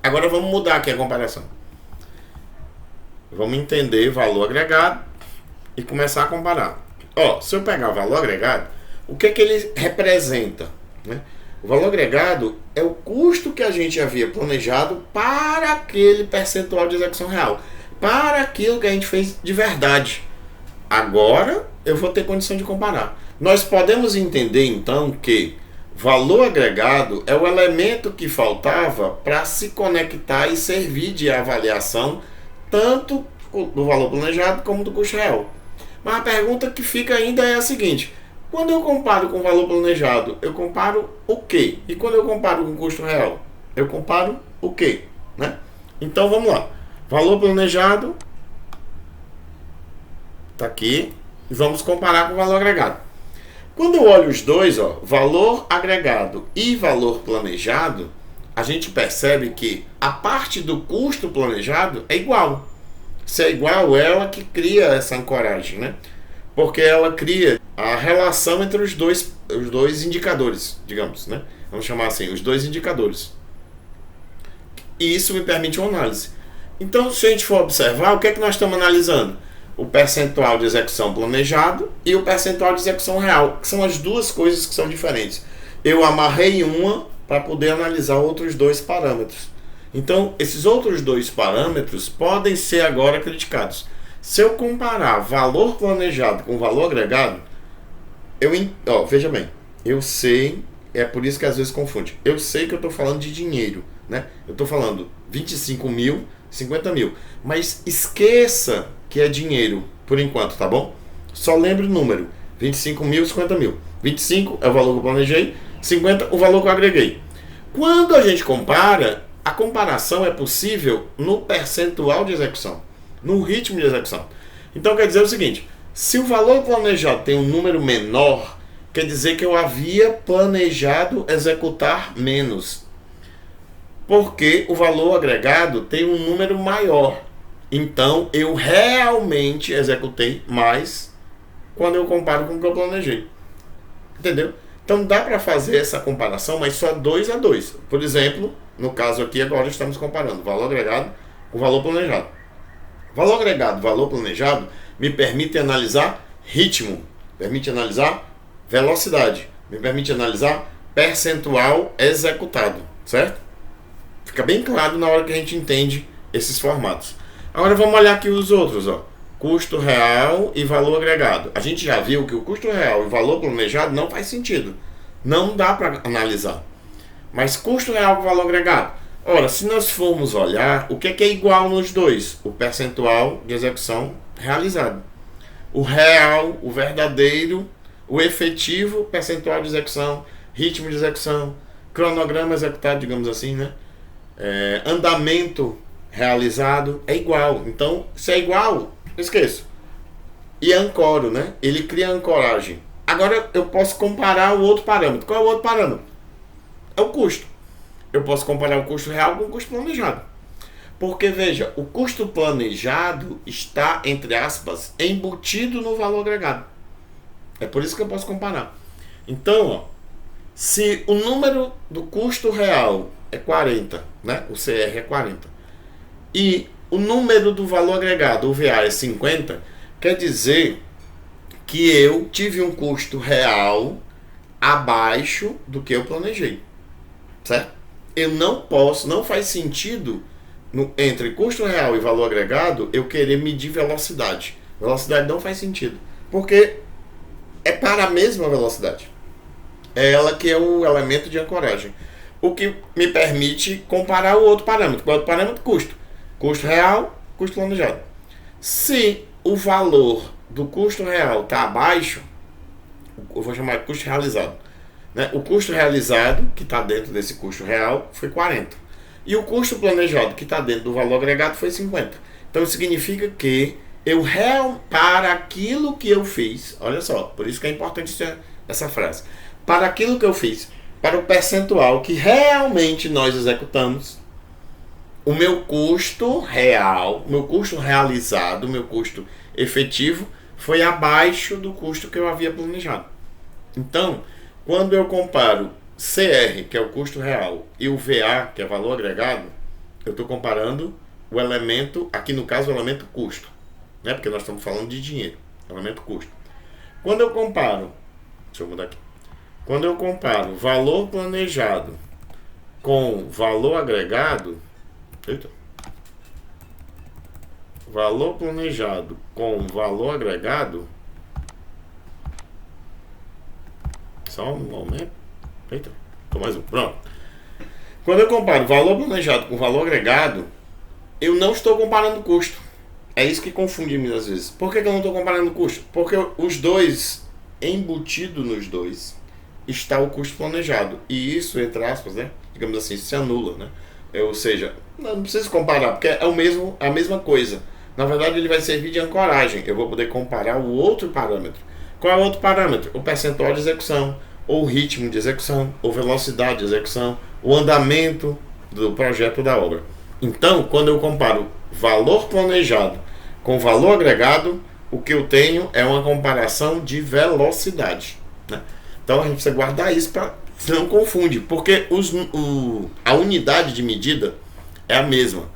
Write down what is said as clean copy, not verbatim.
Agora vamos mudar aqui a comparação. Vamos entender valor agregado e começar a comparar. Ó, se eu pegar o valor agregado, o que que ele representa, né? O valor agregado é o custo que a gente havia planejado para aquele percentual de execução real, para aquilo que a gente fez de verdade. Agora eu vou ter condição de comparar. Nós podemos entender então que valor agregado é o elemento que faltava para se conectar e servir de avaliação tanto do valor planejado como do custo real. Mas a pergunta que fica ainda é a seguinte: quando eu comparo com o valor planejado, eu comparo o quê? E quando eu comparo com o custo real, eu comparo o quê? Né? Então vamos lá. Valor planejado está aqui e vamos comparar com o valor agregado. Quando eu olho os dois, ó, valor agregado e valor planejado, a gente percebe que a parte do custo planejado é igual. Se é igual, ela que cria essa ancoragem, né? Porque ela cria a relação entre os dois indicadores, digamos, né? Vamos chamar assim, os dois indicadores. E isso me permite uma análise. Então, se a gente for observar, o que é que nós estamos analisando? O percentual de execução planejado e o percentual de execução real, que são as duas coisas que são diferentes. Eu amarrei uma para poder analisar outros dois parâmetros. Então, esses outros dois parâmetros podem ser agora criticados. Se eu comparar valor planejado com valor agregado, veja bem, eu sei, é por isso que às vezes confunde. Eu sei que eu estou falando de dinheiro, né? Eu estou falando 25 mil, 50 mil. Mas esqueça que é dinheiro por enquanto, tá bom? Só lembre o número: 25 mil, 50 mil. 25 é o valor que eu planejei, 50 o valor que eu agreguei. Quando a gente compara, a comparação é possível no percentual de execução, no ritmo de execução. Então quer dizer o seguinte: se o valor planejado tem um número menor, quer dizer que eu havia planejado executar menos, porque o valor agregado tem um número maior. Então eu realmente executei mais quando eu comparo com o que eu planejei. Entendeu? Então dá para fazer essa comparação, mas só 2 a 2. Por exemplo, no caso aqui agora estamos comparando valor agregado com valor planejado. Valor agregado, valor planejado me permite analisar ritmo, permite analisar velocidade, me permite analisar percentual executado, certo? Fica bem claro na hora que a gente entende esses formatos. Agora vamos olhar aqui os outros, ó. Custo real e valor agregado. A gente já viu que o custo real e valor planejado não faz sentido. Não dá para analisar. Mas custo real com valor agregado. Ora, se nós formos olhar, o que é igual nos dois? O percentual de execução realizado. O real, o verdadeiro, o efetivo, percentual de execução, ritmo de execução, cronograma executado, digamos assim, né? Andamento realizado é igual. Então, se é igual, eu esqueço. E ancoro, né? Ele cria ancoragem. Agora eu posso comparar o outro parâmetro. Qual é o outro parâmetro? É o custo. Eu posso comparar o custo real com o custo planejado. Porque, veja, o custo planejado está, entre aspas, embutido no valor agregado. É por isso que eu posso comparar. Então, ó, se o número do custo real é 40, né? O CR é 40, e o número do valor agregado, o VA, é 50, quer dizer que eu tive um custo real abaixo do que eu planejei, certo? Eu não posso, não faz sentido entre custo real e valor agregado eu querer medir velocidade. Velocidade não faz sentido, porque é para a mesma velocidade. É ela que é o elemento de ancoragem. O que me permite comparar o outro parâmetro. Qual é o parâmetro? Custo. Custo real, custo planejado. Se o valor do custo real está abaixo, eu vou chamar de custo realizado, né? O custo realizado, que está dentro desse custo real, foi 40. E o custo planejado, que está dentro do valor agregado, foi 50. Então significa que para aquilo que eu fiz, olha só, por isso que é importante essa frase, para aquilo que eu fiz, para o percentual que realmente nós executamos, o meu custo real, meu custo realizado, meu custo efetivo foi abaixo do custo que eu havia planejado. Então, quando eu comparo CR, que é o custo real, e o VA, que é valor agregado, Eu estou comparando o elemento, aqui no caso o elemento custo, né? Porque nós estamos falando de dinheiro, elemento custo. Quando eu comparo, deixa eu mudar aqui. Quando eu comparo valor planejado com valor agregado, valor planejado com valor agregado, só um momento. Mais um, pronto. Quando eu comparo valor planejado com valor agregado, eu não estou comparando custo. É isso que confunde muitas vezes. Por que eu não estou comparando custo? Porque os dois, embutido nos dois, está o custo planejado. E isso, entre aspas, né, digamos assim, se anula, né? Ou seja, não precisa comparar, porque é a mesma coisa. Na verdade, ele vai servir de ancoragem. Eu vou poder comparar o outro parâmetro. Qual é o outro parâmetro? O percentual de execução, ou o ritmo de execução, ou velocidade de execução, o andamento do projeto da obra. Então, quando eu comparo valor planejado com valor agregado, o que eu tenho é uma comparação de velocidade, né? Então a gente precisa guardar isso para não confunde, porque a unidade de medida é a mesma.